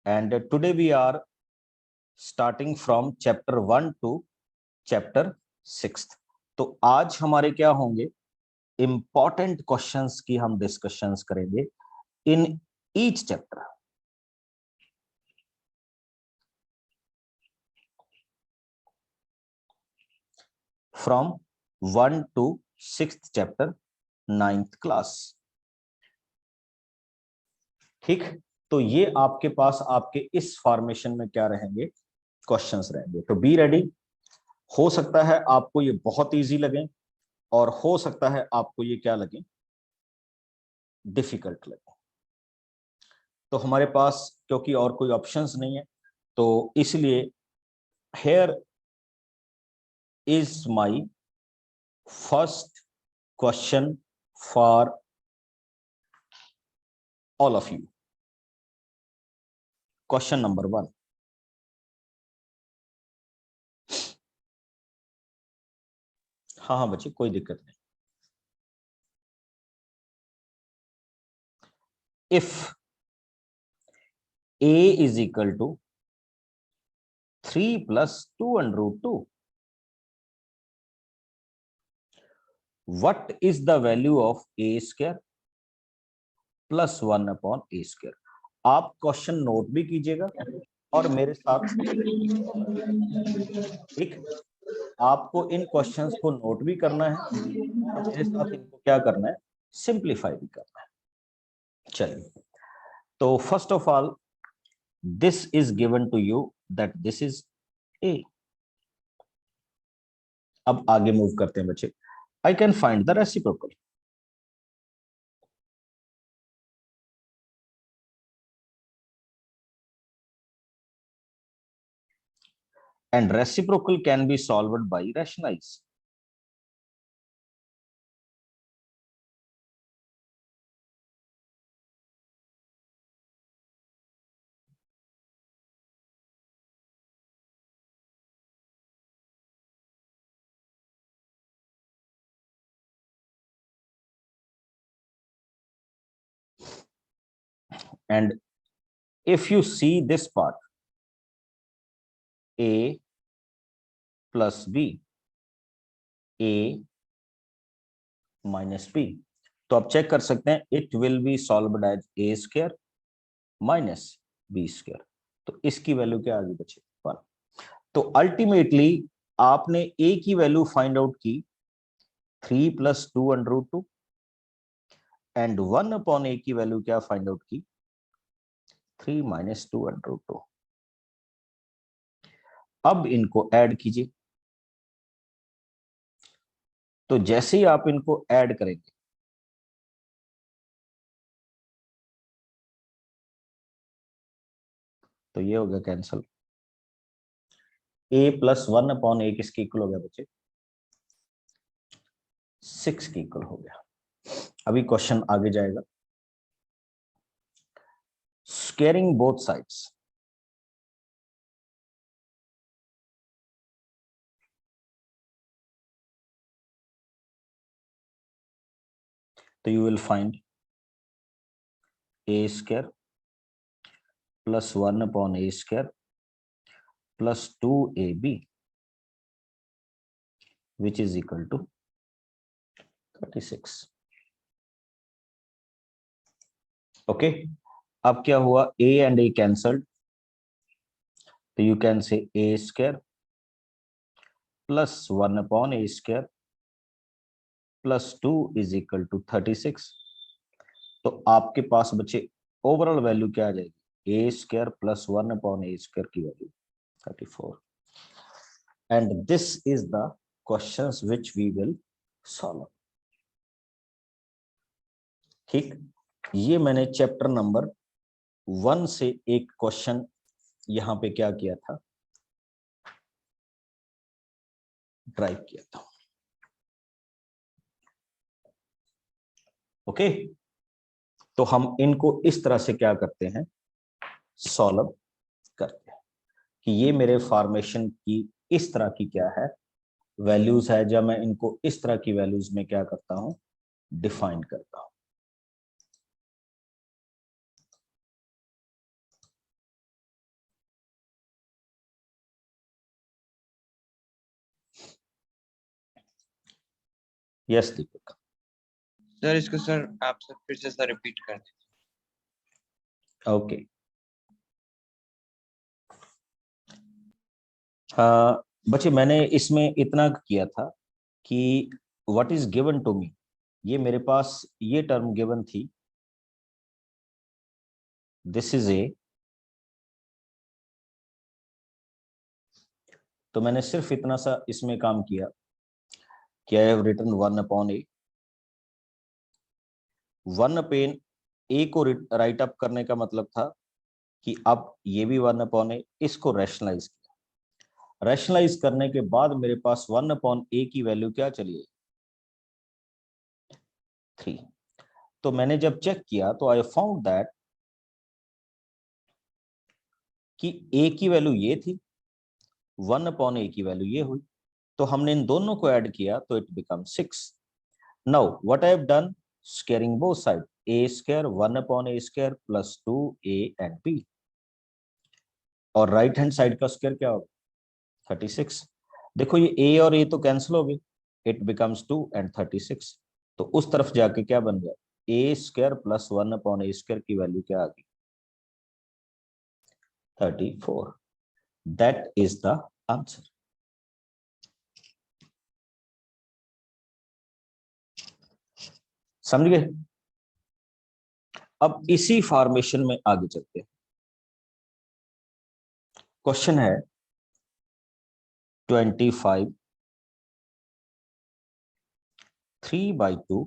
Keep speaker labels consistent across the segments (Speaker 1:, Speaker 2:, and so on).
Speaker 1: and today we are starting from chapter 1 to chapter 6। तो आज हमारे क्या होंगे, इंपॉर्टेंट क्वेश्चंस की हम डिस्कशंस करेंगे in each chapter. From 1 to 6th chapter 9th class. ठीक, तो ये आपके पास आपके इस फॉर्मेशन में क्या रहेंगे, क्वेश्चंस रहेंगे। तो बी रेडी। हो सकता है आपको ये बहुत इजी लगे और हो सकता है आपको ये क्या लगे, डिफिकल्ट लगे। तो हमारे पास क्योंकि और कोई ऑप्शंस नहीं है, तो इसलिए here is my first question for all of you. Question number 1। हाँ हाँ बच्चे, कोई दिक्कत नहीं। If a is equal to 3 plus 2 under root 2, what is the value of a square plus 1 upon a square? आप क्वेश्चन नोट भी कीजिएगा और मेरे साथ, ठीक, आपको इन क्वेश्चंस को नोट भी करना है और मेरे साथ इनको क्या करना है, सिंप्लीफाई भी करना है। चलिए, तो first of all this is given to you that this is a। अब आगे मूव करते हैं बच्चे। I can find the reciprocal. And reciprocal can be solved by rationalize. And if you see this part, a plus b, a minus b, तो आप check कर सकते हैं, it will be solved as a square minus b square. तो इसकी value क्या आ गई बच्चे, 1। तो अल्टीमेटली आपने a की वैल्यू फाइंड आउट की 3 plus 2 under root 2 and 1 upon a की वैल्यू क्या फाइंड आउट की, 3 minus 2 under root 2। अब इनको ऐड कीजिए। तो जैसे ही आप इनको ऐड करेंगे, तो ये हो गया cancel. a plus 1 upon a किसके इक्वल हो गया बच्चे, 6 के इक्वल हो गया। अभी क्वेश्चन आगे जाएगा। स्क्वेयरिंग बोथ साइड्स, तो you will find a square plus 1 upon a square plus 2ab which is equal to 36। Okay, अब क्या हुआ, a एंड a कैंसल्ड, तो you can say a square plus 1 upon a square plus 2 is equal to 36। तो आपके पास बच्चे overall value क्या आ जाएगी, a square plus 1 upon a square की value 34। And this is the questions which we will solve. ठीक, ये मैंने चैप्टर नंबर 1 से एक क्वेश्चन यहां पे क्या किया था, ड्राइव किया था। ओके, तो हम इनको इस तरह से क्या करते हैं, सॉल्व करते हैं कि ये मेरे फॉर्मेशन की इस तरह की क्या है, वैल्यूज है। जब मैं इनको इस तरह की वैल्यूज में क्या करता हूं, डिफाइन करता हूं। यस दीपक।
Speaker 2: सर इसको सर आप सर फिर से सर रिपीट कर दीजिए।
Speaker 1: ओके, बच्चे मैंने इसमें इतना किया था कि what is given to me, ये मेरे पास ये टर्म गिवन थी, दिस इज ए, तो मैंने सिर्फ इतना सा इसमें काम किया कि I have written 1/a। 1/a ए को राइट अप करने का मतलब था कि अब ये भी 1/a, इसको रैशनलाइज किया। रैशनलाइज करने के बाद मेरे पास 1/a की वैल्यू क्या चली है, 3। तो मैंने जब चेक किया तो आई फाउंड दैट कि a की वैल्यू ये थी, 1/a की वैल्यू ये हुई, तो हमने इन दोनों को ऐड किया तो it become 6। Now what I have done, squaring both side, a square 1/a square plus 2a and b, और राइट हैंड साइड का स्क्वायर क्या होगा, 36। देखो ये a और a तो कैंसिल हो गए, इट बिकम्स 2 एंड 36। तो उस तरफ जाके क्या बन गया, a square plus 1/a square की वैल्यू क्या आ गई, 34। That is the answer. समझ गए? अब इसी फॉर्मेशन में आगे चलते हैं। क्वेश्चन है 25 3/2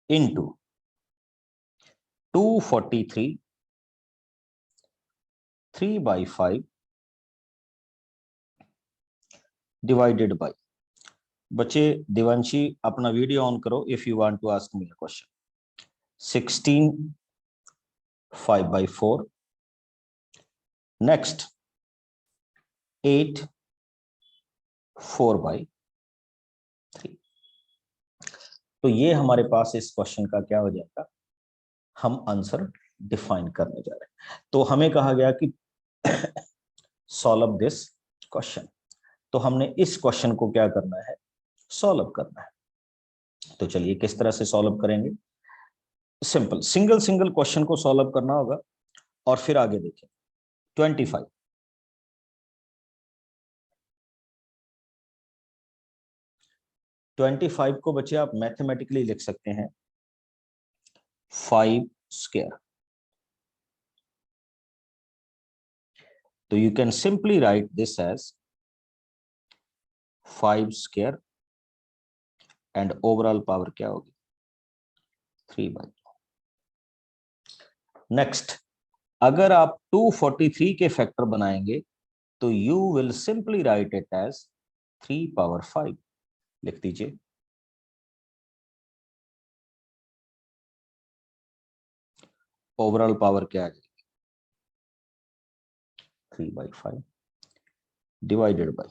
Speaker 1: into 243 3/5 डिवाइडेड बाय। बच्चे दिवांशी अपना वीडियो ऑन करो if you want to ask me a question. 16 5/4, next 8 4/3। तो ये हमारे पास इस क्वेश्चन का क्या हो जाएगा, हम आंसर डिफाइन करने जा रहे हैं। तो हमें कहा गया कि सॉल्व दिस क्वेश्चन, तो हमने इस क्वेश्चन को क्या करना है, सॉल्व करना है। तो चलिए किस तरह से सॉल्व करेंगे, सिंपल सिंगल सिंगल क्वेश्चन को सॉल्व करना होगा और फिर आगे देखें। 25 25 को बच्चे आप मैथमेटिकली लिख सकते हैं 5 स्क्वायर। तो you can simply write this as 5 square and overall power क्या होगी, 3/2। नेक्स्ट, अगर आप 243 के फैक्टर बनाएंगे तो you will simply write it as 3/5। लिख दीजिए, ओवरऑल पावर क्या आ जाएगी, 3/5 डिवाइडेड बाय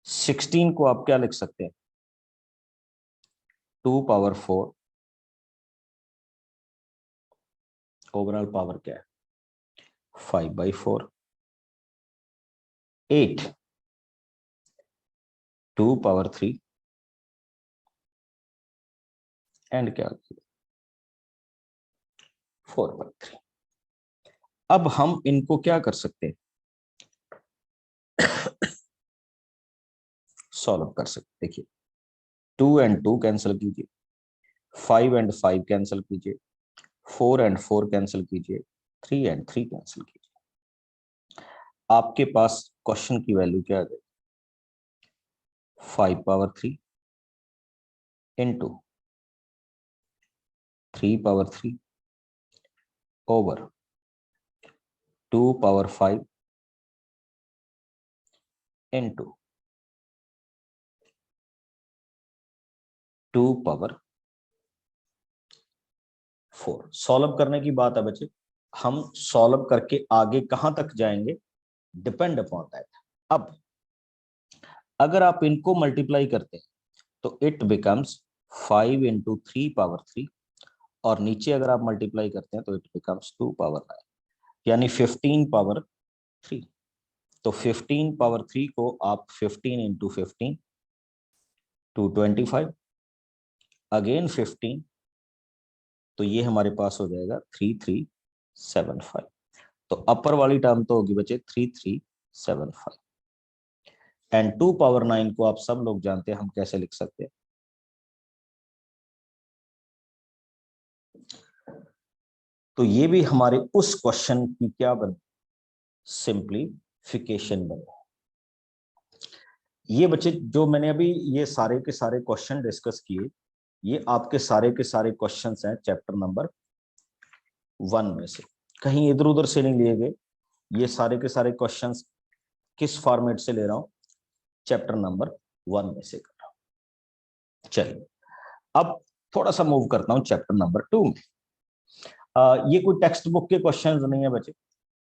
Speaker 1: 16 को आप क्या लिख सकते हैं, 2/4, ओवरऑल पावर क्या है, 5/4, 8 2/3 एंड क्या, 4/3। अब हम इनको क्या कर सकते हैं, सॉल्व कर सकते। देखिए 2 एंड 2 कैंसिल कीजिए, 5 एंड 5 कैंसिल कीजिए, 4 एंड 4 कैंसिल कीजिए, 3 एंड 3 कैंसिल कीजिए। आपके पास क्वेश्चन की वैल्यू क्या आ गई, 5/3 इंटू 3/3 ओवर 2/5 इंटू 2/4। सॉल्व करने की बात है बच्चे, हम सॉल्व करके आगे कहां तक जाएंगे, डिपेंड अपॉन दैट। अब अगर आप इनको मल्टीप्लाई करते हैं तो इट बिकम्स 5 इंटू 3/3, और नीचे अगर आप मल्टीप्लाई करते हैं तो इट बिकम्स 2/9, यानी 15/3। तो 15 पावर 3 को आप 15 इंटू 15 225, अगेन 15, तो ये हमारे पास हो जाएगा 3375। तो अपर वाली टर्म तो होगी बच्चे 3375, एंड 2 पावर 9 को आप सब लोग जानते हैं हम कैसे लिख सकते हैं। तो ये भी हमारे उस क्वेश्चन की क्या बन, सिंप्लीफिकेशन बने। ये बच्चे जो मैंने अभी ये सारे के सारे क्वेश्चन डिस्कस किए, ये आपके सारे के सारे क्वेश्चंस हैं चैप्टर नंबर 1 में से, कहीं इधर उधर से नहीं लिए गए। ये सारे के सारे क्वेश्चंस किस फॉर्मेट से ले रहा हूं, चैप्टर नंबर 1 में से कर रहा हूं। चलिए अब थोड़ा सा मूव करता हूं चैप्टर नंबर 2 में। ये कोई टेक्स्ट बुक के क्वेश्चंस नहीं है बच्चे,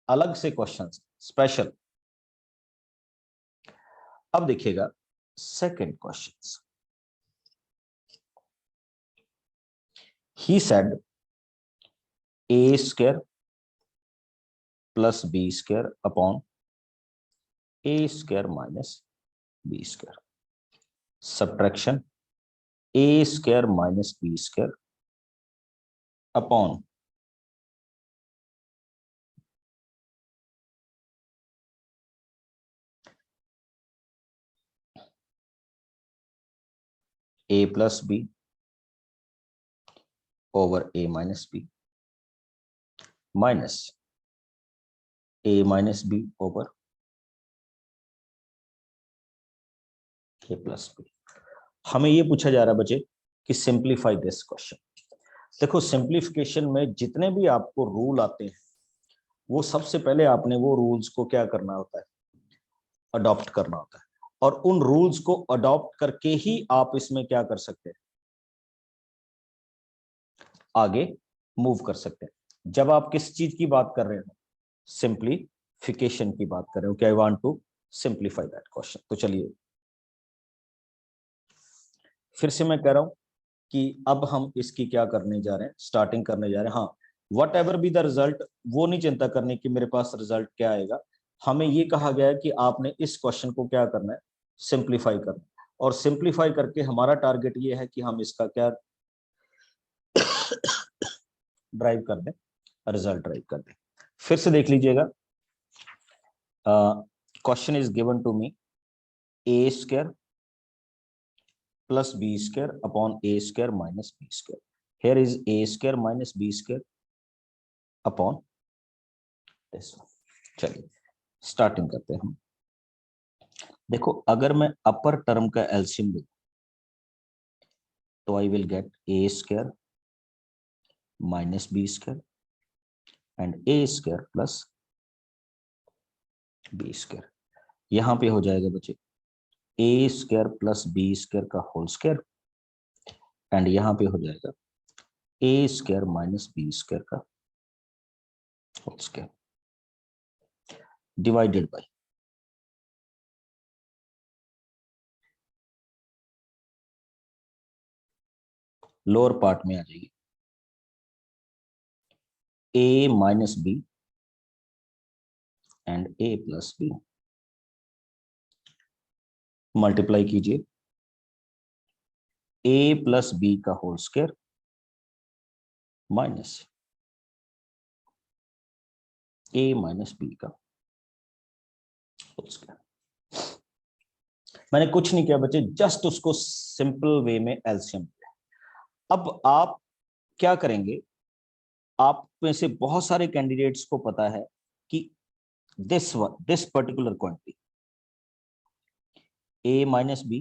Speaker 1: अलग से क्वेश्चंस स्पेशल। अब देखिएगा second question, he said a square plus B square upon a square minus B square, subtraction a square minus B square upon a plus b over a minus b minus A minus b over a plus b. हमें ये पूछा जा रहा है बच्चे कि simplify this question. देखो simplification में जितने भी आपको रूल आते हैं, वो सबसे पहले आपने वो रूल्स को क्या करना होता है, अडॉप्ट करना होता है, और उन रूल्स को अडॉप्ट करके ही आप इसमें क्या कर सकते हैं, आगे मूव कर सकते हैं। जब आप किस चीज की बात कर रहे हो, सिंप्लीफिकेशन की बात कर रहे हो कि I want to simplify that question. तो चलिए फिर से मैं कह रहा हूं कि अब हम इसकी क्या करने जा रहे हैं, स्टार्टिंग करने जा रहे हैं। हाँ, what ever be the result, वो नहीं चिंता करने की मेरे पास रिजल्ट क्या आएगा। हमें ये कहा गया है कि आपने इस क्वेश्चन को क्या करना है, सिंप्लीफाई करना है, और सिंप्लीफाई करके हमारा टारगेट ये है कि हम इसका क्या ड्राइव कर दें, रिजल्ट ड्राइव कर दें। फिर से देख लीजिएगा, question is given to me a square plus B square upon a square minus B square. Here is a square minus B square upon this one. चलिए स्टार्टिंग करते हैं हम। देखो अगर मैं अपर टर्म का एलसीएम लूं तो I will get A square minus B square and A square plus B square. यहां पे हो जाएगा बच्चे A square plus B square का होल स्क्वायर, एंड यहां पे हो जाएगा A square minus B square का whole square divided by lower part में आ जाएगी A minus B and A plus B, multiply कीजिए ए प्लस बी का होल स्क्वायर माइनस ए माइनस बी का होल स्क्वायर। मैंने कुछ नहीं किया बच्चे, जस्ट उसको सिंपल वे में एलसीएम किया। अब आप क्या करेंगे, आप में से बहुत सारे कैंडिडेट्स को पता है कि this particular quantity a minus B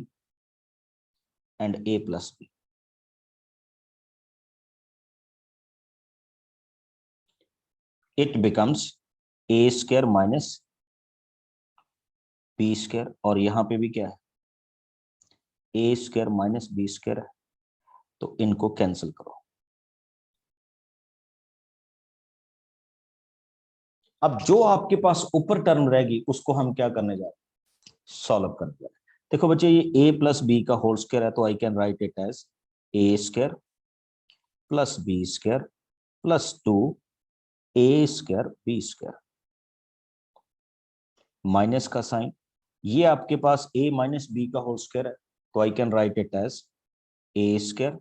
Speaker 1: and A plus b, it becomes a square minus B square, और यहां पे भी क्या है, ए स्क्वायर माइनस बी स्क्वायर है, तो इनको कैंसिल करो। अब जो आपके पास ऊपर टर्म रहेगी उसको हम क्या करने जा रहे हैं, सॉल्व करने जा रहे हैं। देखो बच्चे ये ए प्लस बी का होल स्क्वायर है, तो I can write it as a square plus B square plus 2 a square B square. Minus का साइन, ये आपके पास a माइनस बी का होल स्क्वायर है, तो I can write it as a square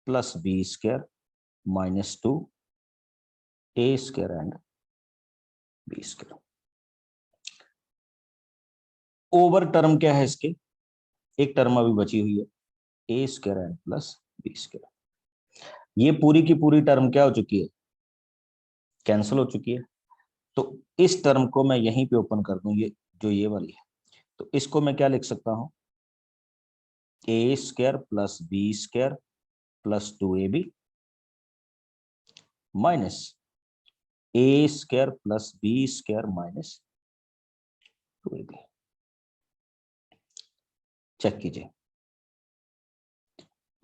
Speaker 1: plus B square minus 2 a square and b square. Over term क्या है इसके, एक टर्म अभी बची हुई है a square and plus b square. ये पूरी की पूरी टर्म क्या हो चुकी है, कैंसिल हो चुकी है। तो इस टर्म को मैं यहीं पे ओपन कर दूं, ये जो ये वाली है, तो इसको मैं क्या लिख सकता हूं, a square plus B square plus 2ab minus a square plus B square minus 2ab। Check कीजिए,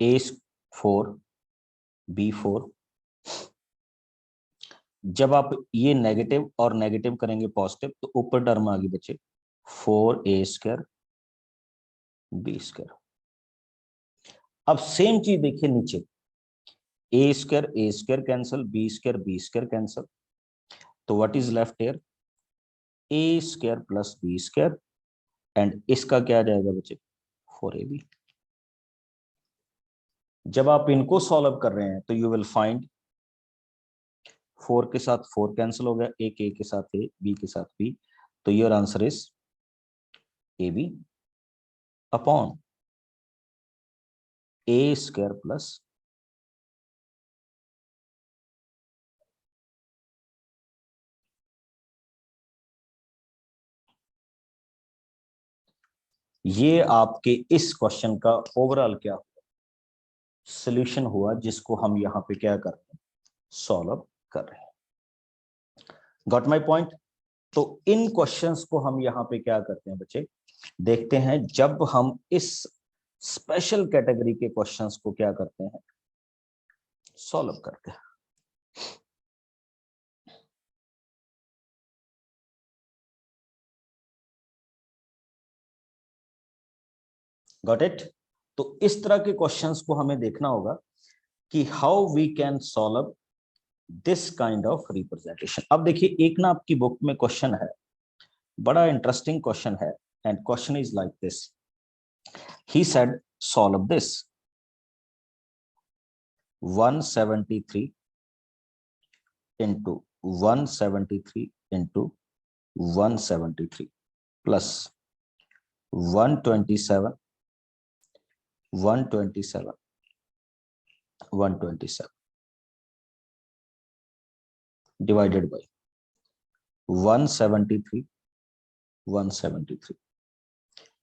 Speaker 1: a4 b4, जब आप ये नेगेटिव और नेगेटिव करेंगे पॉजिटिव, तो ऊपर टर्म आगे बचे 4a स्क्वायर बी स्क्वायर। अब सेम चीज देखिए नीचे, A square cancel, B square cancel, तो what is left here, A square plus B square and इसका क्या आ जाएगा बच्चे 4ab। जब आप इनको सॉल्व कर रहे हैं तो यू विल फाइंड 4 के साथ 4 कैंसिल हो गया, एक ए के साथ ए, बी के साथ बी, तो your answer is a b upon a square plus ये आपके इस क्वेश्चन का ओवरऑल क्या सॉल्यूशन हुआ, जिसको हम यहाँ पे क्या कर रहे हैं, सॉल्व कर रहे हैं। Got my point. तो इन क्वेश्चंस को हम यहाँ पे क्या करते हैं बच्चे, देखते हैं जब हम इस स्पेशल कैटेगरी के क्वेश्चंस को क्या करते हैं, सॉल्व करते हैं। Got it. तो इस तरह के क्वेश्चंस को हमें देखना होगा कि how we can solve this kind of representation. अब देखिए एक ना आपकी बुक में क्वेश्चन है, बड़ा इंटरेस्टिंग क्वेश्चन है, and question is like this, he said solve this 173 into 173 into 173 plus 127 127 127 divided by 173 173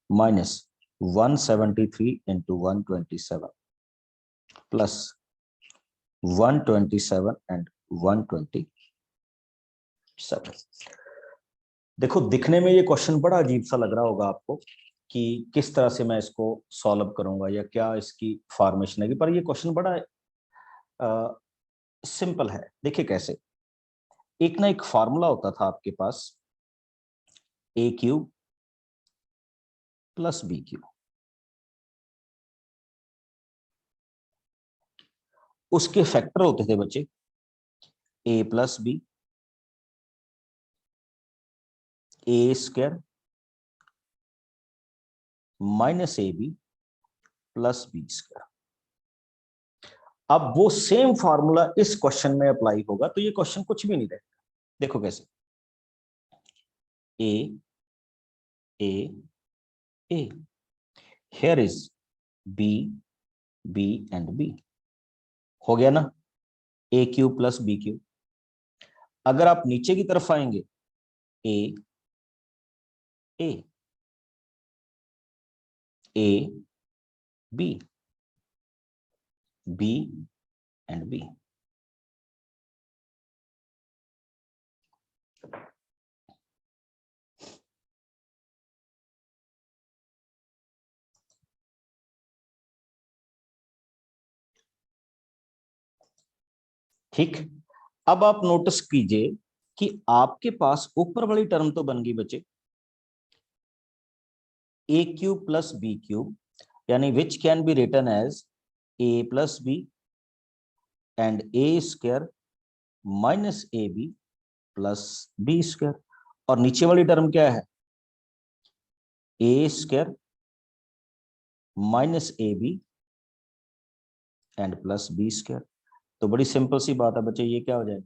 Speaker 1: minus 173 into 127 plus 127 and 127। देखो दिखने में ये क्वेश्चन बड़ा अजीब सा लग रहा होगा आपको कि किस तरह से मैं इसको सॉल्व करूंगा या क्या इसकी फॉर्मेशन है, पर ये क्वेश्चन बड़ा सिंपल है। देखिए कैसे, एक ना एक फार्मूला होता था आपके पास, A cube plus B cube, उसके फैक्टर होते थे बच्चे A plus B, A square minus A B plus B square. अब वो सेम फार्मूला इस क्वेश्चन में अप्लाई होगा, तो ये क्वेश्चन कुछ भी नहीं रहेगा। देखो कैसे, A A A, here is B B and B, हो गया ना, A cube plus B cube. अगर आप नीचे की तरफ आएंगे, A A A B B and B. ठीक, अब आप नोटिस कीजिए कि आपके पास ऊपर वाली टर्म तो बन गई बच्चे A cube plus B cube, यानी which can be written as A plus B and A square minus A B plus B square. और नीचे वाली टर्म क्या है, ए square minus A B and plus B square. तो बड़ी simple सी बात है बच्चे, ये क्या हो जाएगा,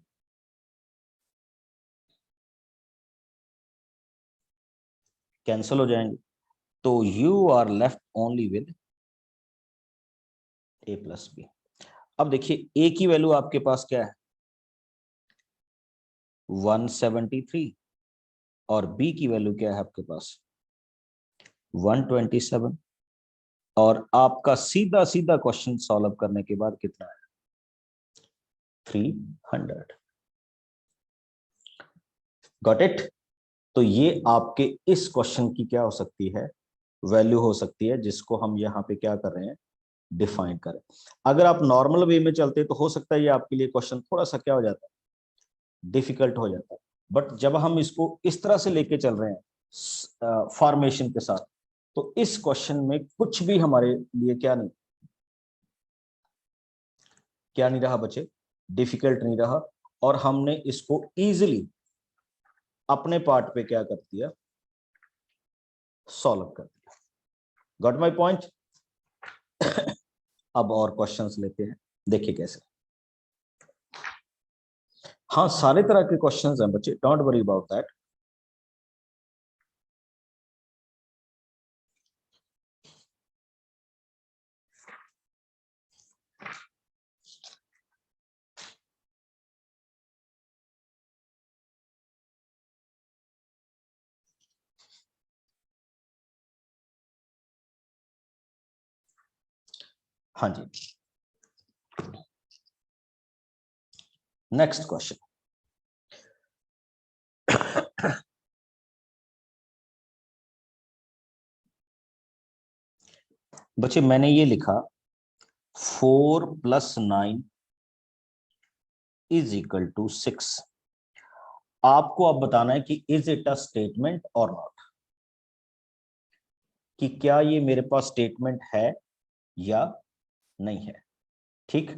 Speaker 1: कैंसिल हो जाएंगे। तो you are left only with a plus b. अब देखिए ए की वैल्यू आपके पास क्या है 173 और बी की वैल्यू क्या है आपके पास 127, और आपका सीधा सीधा क्वेश्चन सॉल्व करने के बाद कितना है 300। Got it. तो ये आपके इस क्वेश्चन की क्या हो सकती है, वैल्यू हो सकती है, जिसको हम यहाँ पे क्या कर रहे हैं, डिफाइन करें। अगर आप नॉर्मल वे में चलते तो हो सकता है ये आपके लिए क्वेश्चन थोड़ा सा क्या हो जाता है, डिफिकल्ट हो जाता है। बट जब हम इसको इस तरह से लेके चल रहे हैं फॉर्मेशन के साथ, तो इस क्वेश्चन में कुछ भी हमारे लिए क्या नहीं रहा बच्चे, डिफिकल्ट नहीं रहा, और हमने इसको इजीली अपने पार्ट पे क्या कर दिया, सॉल्व कर दिया। Got my point. अब और क्वेश्चंस लेते हैं, देखिए कैसे। हाँ, सारे तरह के क्वेश्चंस हैं बच्चे, डोंट वरी अबाउट दैट। हाँ जी, नेक्स्ट क्वेश्चन। बच्चे मैंने ये लिखा 4 + 9 = 6। आपको अब बताना है कि इज इट अ स्टेटमेंट और नॉट, कि क्या ये मेरे पास स्टेटमेंट है या नहीं है। ठीक,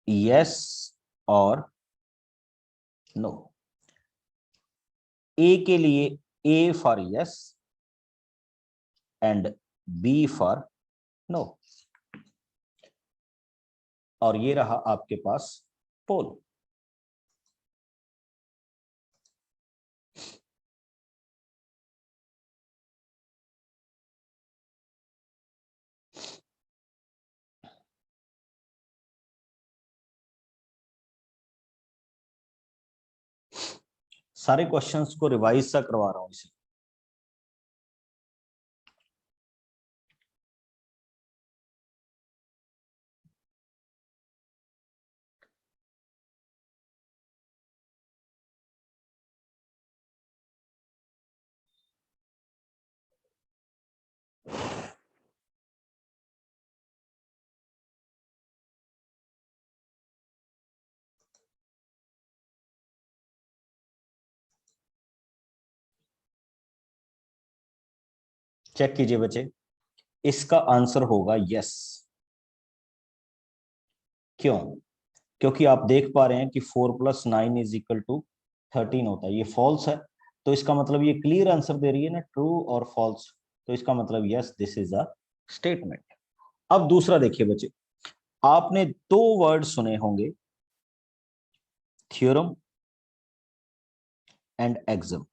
Speaker 1: यस और नो। ए के लिए a for yes and b for no, और ये रहा आपके पास पोल। सारे क्वेश्चंस को रिवाइज सा करवा रहा हूं इसे। चेक कीजिए बच्चे, इसका आंसर होगा यस। क्यों? क्योंकि आप देख पा रहे हैं कि 4 + 9 = 13 होता है, ये फॉल्स है। तो इसका मतलब ये क्लियर आंसर दे रही है ना, ट्रू और फॉल्स। तो इसका मतलब yes, this is a statement. अब दूसरा देखिए बच्चे, आपने दो वर्ड सुने होंगे, थ्योरम एंड एक्सम।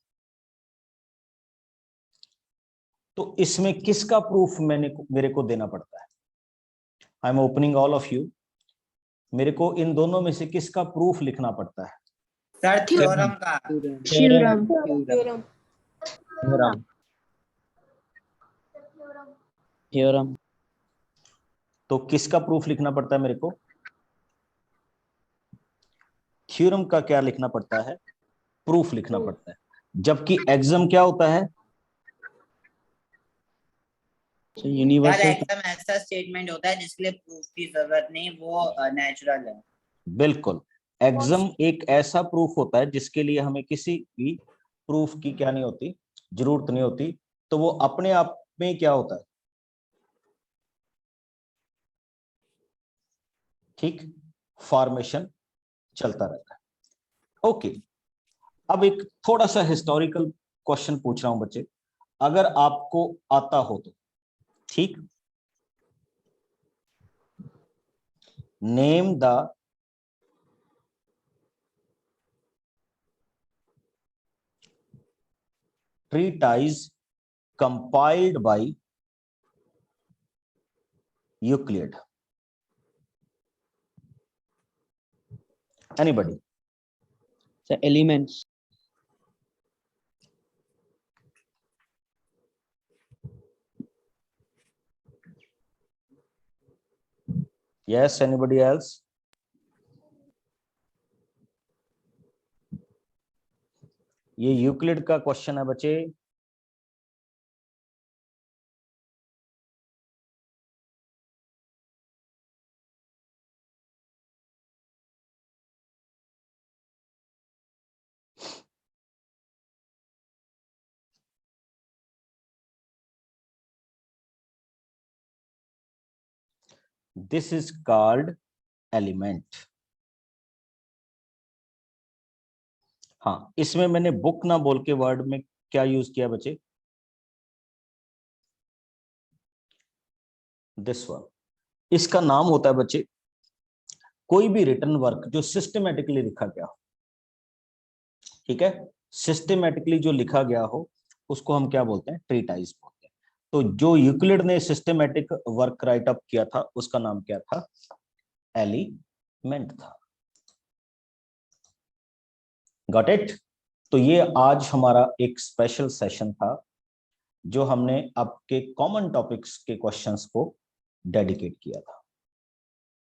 Speaker 1: तो इसमें किसका प्रूफ मेरे को देना पड़ता है? I am opening all of you. मेरे को इन दोनों में से किसका प्रूफ लिखना पड़ता है?
Speaker 3: सर थ्योरम का।
Speaker 4: थ्योरम।
Speaker 3: थ्योरम।
Speaker 4: थ्योरम।
Speaker 1: तो किसका प्रूफ लिखना पड़ता है मेरे को? थ्योरम का क्या लिखना पड़ता है? प्रूफ लिखना पड़ता है। जबकि एक्सम क्या होता है?
Speaker 4: यूनिवर्सल।
Speaker 3: एकदम ऐसा स्टेटमेंट होता है जिसके लिए प्रूफ की जरूरत नहीं, वो नेचुरल है।
Speaker 1: बिल्कुल, एक्सम एक ऐसा प्रूफ होता है जिसके लिए हमें किसी भी प्रूफ की क्या नहीं होती, जरूरत नहीं होती। तो वो अपने आप में क्या होता है, ठीक, फॉर्मेशन चलता रहता है। ओके, अब एक थोड़ा सा हिस्टोरिकल क्वेश्चन पूछ रहा हूं बच्चे, अगर आपको आता हो तो। ठीक, name the treatise compiled by Euclid. Anybody?
Speaker 4: The elements.
Speaker 1: Yes, anybody else? ये यूक्लिड का क्वेश्चन है बच्चे। This is called element. हाँ, इसमें मैंने बुक ना बोल के वर्ड में क्या यूज किया बच्चे? This one. इसका नाम होता है बच्चे कोई भी रिटन वर्क जो सिस्टमेटिकली लिखा गया हो। ठीक है, सिस्टमेटिकली जो लिखा गया हो उसको हम क्या बोलते हैं? ट्रीटाइज बोलते हैं। तो जो यूक्लिड ने सिस्टमेटिक वर्क राइट अप किया था उसका नाम क्या था? एलिमेंट था। Got it? तो ये आज हमारा एक स्पेशल सेशन था जो हमने आपके कॉमन टॉपिक्स के क्वेश्चंस को डेडिकेट किया था।